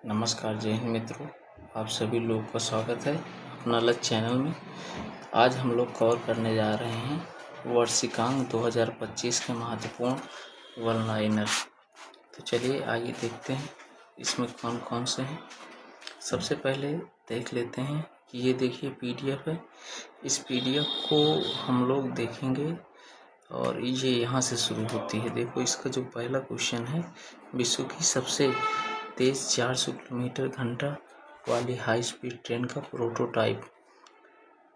नमस्कार, जय हिंद मित्रों। आप सभी लोगों का स्वागत है अपना अलग चैनल में। आज हम लोग कवर करने जा रहे हैं वर्षिकांक 2025 के महत्वपूर्ण वन लाइनर। तो चलिए आइए देखते हैं इसमें कौन कौन से हैं। सबसे पहले देख लेते हैं कि ये देखिए पीडीएफ है। इस पीडीएफ को हम लोग देखेंगे और ये यहाँ से शुरू होती है। देखो इसका जो पहला क्वेश्चन है, विश्व की सबसे तेज़ 400 किलोमीटर घंटा वाली हाई स्पीड ट्रेन का प्रोटोटाइप।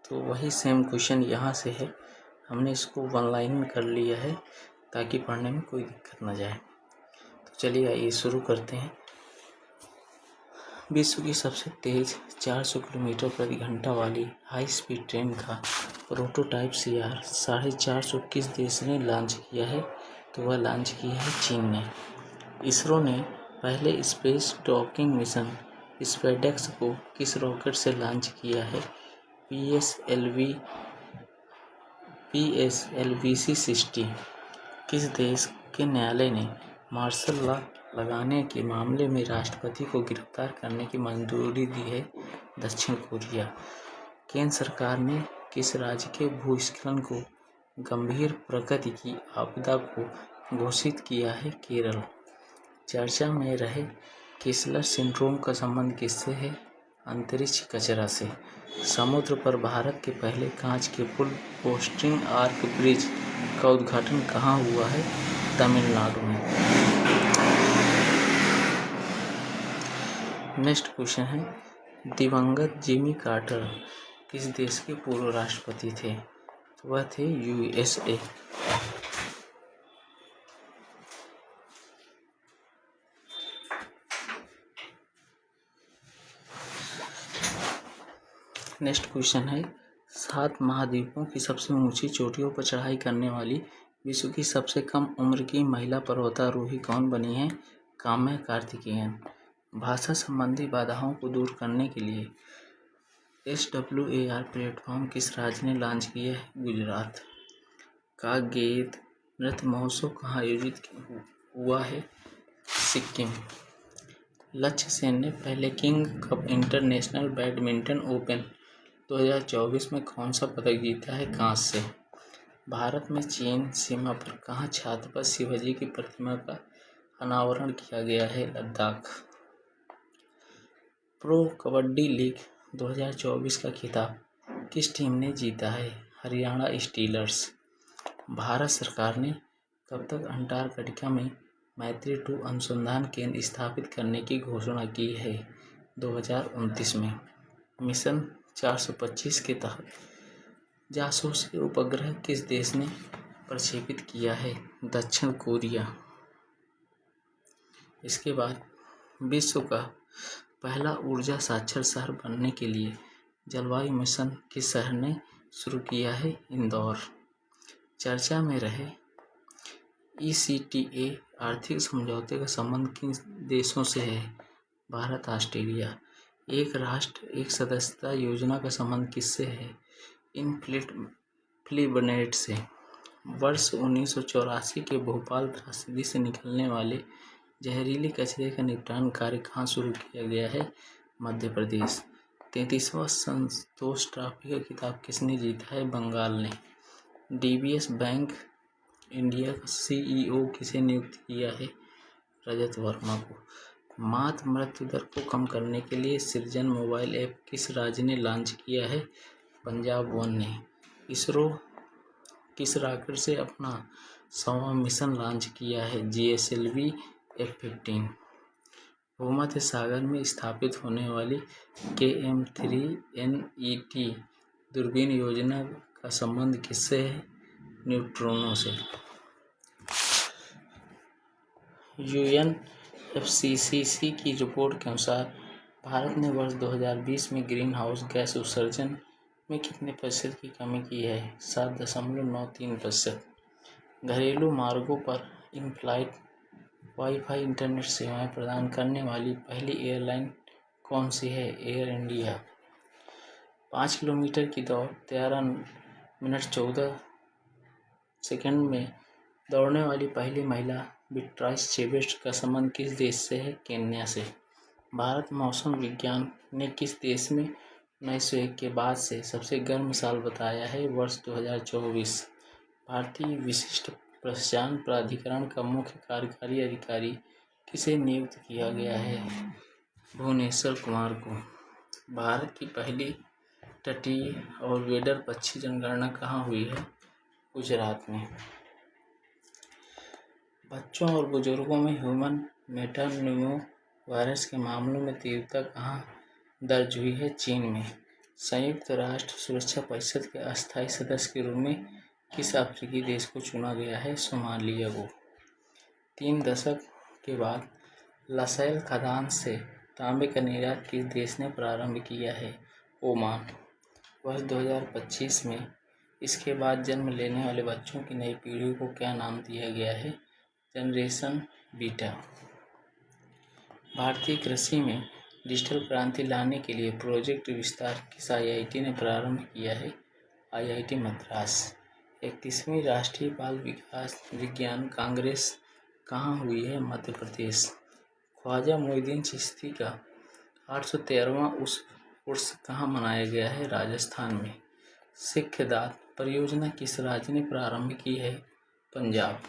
तो वही सेम क्वेश्चन यहाँ से है। हमने इसको वन लाइन में कर लिया है ताकि पढ़ने में कोई दिक्कत ना जाए। तो चलिए आइए शुरू करते हैं। विश्व की सबसे तेज़ 400 किलोमीटर प्रति घंटा वाली हाई स्पीड ट्रेन का प्रोटोटाइप CR 450 किस देश ने लॉन्च किया है? तो वह लॉन्च किया है चीन ने। इसरो ने पहले स्पेस डॉकिंग मिशन स्पेसएक्स को किस रॉकेट से लॉन्च किया है? PSLV-60। किस देश के न्यायालय ने मार्शल लॉ लगाने के मामले में राष्ट्रपति को गिरफ्तार करने की मंजूरी दी है? दक्षिण कोरिया। केंद्र सरकार ने किस राज्य के भूस्खलन को गंभीर प्रकृति की आपदा को घोषित किया है? केरल। चर्चा में रहे किसलर सिंड्रोम का संबंध किससे है? अंतरिक्ष कचरा से। समुद्र पर भारत के पहले कांच के पुल बोस्टन आर्क ब्रिज का उद्घाटन कहाँ हुआ है? तमिलनाडु में। नेक्स्ट क्वेश्चन है, दिवंगत जिमी कार्टर किस देश के पूर्व राष्ट्रपति थे? तो वह थे USA। नेक्स्ट क्वेश्चन है, 7 महाद्वीपों की सबसे ऊंची चोटियों पर चढ़ाई करने वाली विश्व की सबसे कम उम्र की महिला पर्वतारोही कौन बनी है? काम्या कार्तिकेयन। भाषा संबंधी बाधाओं को दूर करने के लिए SWAR प्लेटफॉर्म किस राज्य ने लॉन्च किया है? गुजरात। का गेत नृत्य महोत्सव कहाँ आयोजित हुआ है? सिक्किम। लक्ष्य सेन ने पहले king cup international badminton open 2024 में कौन सा पदक जीता है? कांस्य से। भारत में चीन सीमा पर कहाँ छत्रपति शिवाजी की प्रतिमा का अनावरण किया गया है? लद्दाख। प्रो कबड्डी लीग 2024 का खिताब किस टीम ने जीता है? हरियाणा स्टीलर्स। भारत सरकार ने कब तक अंटार्कटिका में मैत्री-2 अनुसंधान केंद्र स्थापित करने की घोषणा की है? 2029 में। मिशन 425 के तहत जासूसी उपग्रह किस देश ने प्रक्षेपित किया है? दक्षिण कोरिया। इसके बाद विश्व का पहला ऊर्जा साक्षर शहर बनने के लिए जलवायु मिशन किस शहर ने शुरू किया है? इंदौर। चर्चा में रहे ECTA आर्थिक समझौते का संबंध किन देशों से है? भारत ऑस्ट्रेलिया। एक राष्ट्र एक सदस्यता योजना का संबंध किससे है? फिलीपींस से। वर्ष 1984 के भोपाल त्रासदी से निकलने वाले जहरीले कचरे का निपटान कार्य कहाँ शुरू किया गया है? मध्य प्रदेश। 33वां संतोष ट्रॉफी का खिताब किसने जीता है? बंगाल ने। DBS बैंक इंडिया का CEO किसे नियुक्त किया है? रजत वर्मा को। मातृ मृत्यु दर को कम करने के लिए सृजन मोबाइल ऐप किस राज्य ने लॉन्च किया है? पंजाब वन ने। इसरो किस रॉकेट से अपना 100वां मिशन लॉन्च किया है? GSLV F-15। भूमध्य सागर में स्थापित होने वाली KM-3 NET दूरबीन योजना का संबंध किससे है? न्यूट्रिनो से। UNFCCC की रिपोर्ट के अनुसार भारत ने वर्ष 2020 में ग्रीन हाउस गैस उत्सर्जन में कितने प्रतिशत की कमी की है? 7.93%। घरेलू मार्गों पर इन फ्लाइट वाईफाई इंटरनेट सेवाएं प्रदान करने वाली पहली एयरलाइन कौन सी है? Air India. 5 किलोमीटर की दौड़ 13 मिनट 14 सेकंड में दौड़ने वाली पहली महिला बीट्राइस चेबेट का संबंध किस देश से है? केन्या से। भारत मौसम विज्ञान ने किस देश में 1901 के बाद से सबसे गर्म साल बताया है? वर्ष 2024। भारतीय विशिष्ट पहचान प्राधिकरण का मुख्य कार्यकारी अधिकारी किसे नियुक्त किया गया है? भुवनेश्वर कुमार को। भारत की पहली तटीय और वेदर पक्षी जनगणना कहाँ हुई है? गुजरात में। बच्चों और बुजुर्गों में ह्यूमन मेटान्यूमो वायरस के मामलों में तीव्रता कहाँ दर्ज हुई है? चीन में। संयुक्त राष्ट्र सुरक्षा परिषद के अस्थायी सदस्य के रूप में किस अफ्रीकी देश को चुना गया है? सोमालिया को। 3 दशक के बाद लासेल खदान से तांबे का निर्यात किस देश ने प्रारंभ किया है? ओमान। वर्ष 2025 में इसके बाद जन्म लेने वाले बच्चों की नई पीढ़ी को क्या नाम दिया गया है? Generation beta. भारतीय कृषि में डिजिटल क्रांति लाने के लिए प्रोजेक्ट विस्तार किस IIT ने प्रारंभ किया है? IIT मद्रास। 31वीं राष्ट्रीय बाल विकास विज्ञान कांग्रेस कहाँ हुई है? मध्य प्रदेश। ख्वाजा मोइनुद्दीन चिश्ती का 813वां उर्स कहाँ मनाया गया है? राजस्थान में। सिख दात परियोजना किस राज्य ने प्रारंभ की है? पंजाब।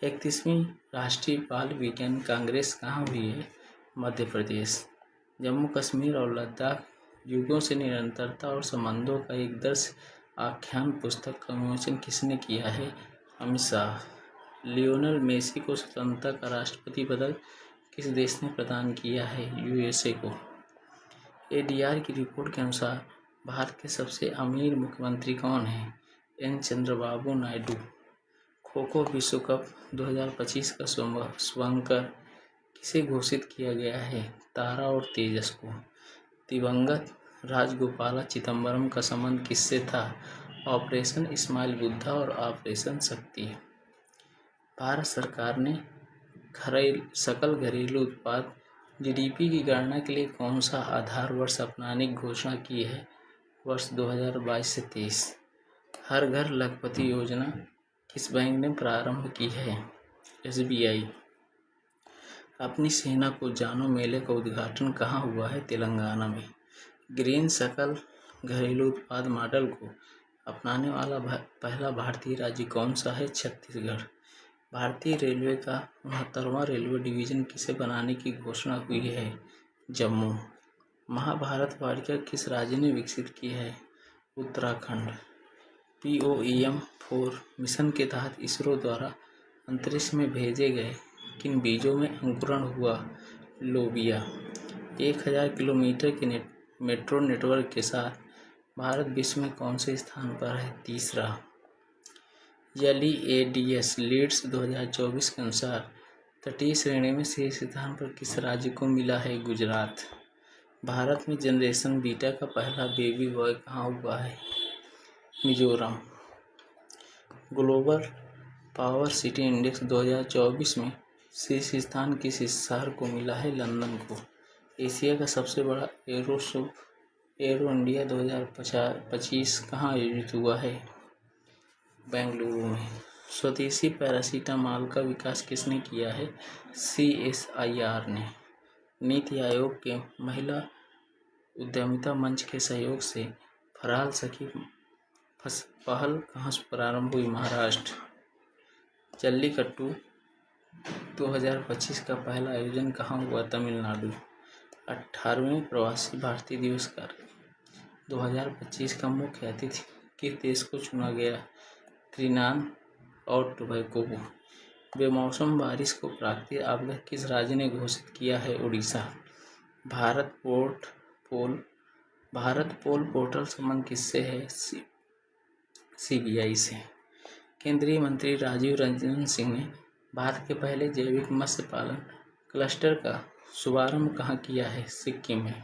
31वीं राष्ट्रीय बाल विज्ञान कांग्रेस कहाँ हुई है? मध्य प्रदेश। जम्मू कश्मीर और लद्दाख युगों से निरंतरता और संबंधों का एक दर्श आख्यान पुस्तक का विमोचन किसने किया है? अमित शाह। लियोनेल मेसी को स्वतंत्रता का राष्ट्रपति पदक किस देश ने प्रदान किया है? USA को। ADR की रिपोर्ट के अनुसार भारत के सबसे अमीर मुख्यमंत्री कौन हैं? N चंद्रबाबू नायडू। खो खो विश्व कप 2025 का शुभंकर किसे घोषित किया गया है? तारा और तेजस को। दिवंगत राजगोपाला चिदंबरम का संबंध किससे था? ऑपरेशन इस्माइल बुद्धा और ऑपरेशन शक्ति। भारत सरकार ने सकल घरेलू उत्पाद GDP की गणना के लिए कौन सा आधार वर्ष अपनाने की घोषणा की है? वर्ष 2022 से 23। हर घर लखपति योजना किस बैंक ने प्रारंभ की है? SBI। अपनी सेना को जानो मेले का उद्घाटन कहाँ हुआ है? तेलंगाना में। ग्रीन सकल घरेलू उत्पाद मॉडल को अपनाने वाला पहला भारतीय राज्य कौन सा है? छत्तीसगढ़। भारतीय रेलवे का 69वां रेलवे डिवीजन किसे बनाने की घोषणा हुई है? जम्मू। महाभारत वाटिका किस राज्य ने विकसित की है? उत्तराखंड। POEM-4 मिशन के तहत इसरो द्वारा अंतरिक्ष में भेजे गए किन बीजों में अंकुरण हुआ? लोबिया। 1000 किलोमीटर के मेट्रो नेटवर्क के साथ भारत विश्व में कौन से स्थान पर है? तीसरा। LEADS लीड्स 2024 के अनुसार तटीय श्रेणी में शीर्ष स्थान पर किस राज्य को मिला है? गुजरात। भारत में जनरेशन बीटा का पहला बेबी बॉय कहाँ हुआ है? Mizoram. Global power city index 2024 में शीर्ष स्थान किस शहर को मिला है? लंदन को। एशिया का सबसे बड़ा एरो शो एरो इंडिया 2025 कहाँ आयोजित हुआ है? बेंगलुरु में। स्वदेशी पैरासीटामॉल का विकास किसने किया है? CSIR ने। नीति आयोग के महिला उद्यमिता मंच के सहयोग से फरहाल सखी पहल कहाँ से प्रारंभ हुई? महाराष्ट्र। जल्लीकट्टू 2025 का पहला आयोजन कहाँ हुआ? तमिलनाडु। 18वें प्रवासी भारतीय दिवस कार्यक्रम 2025 का मुख्य अतिथि किस देश को चुना गया? त्रिनाद और टोबैगो को। बेमौसम बारिश को प्राकृतिक आपदा किस राज्य ने घोषित किया है? उड़ीसा। भारत पोल पोर्टल संबंध किससे है? CBI से। केंद्रीय मंत्री राजीव रंजन सिंह ने भारत के पहले जैविक मत्स्य पालन क्लस्टर का शुभारंभ कहाँ किया है? सिक्किम में।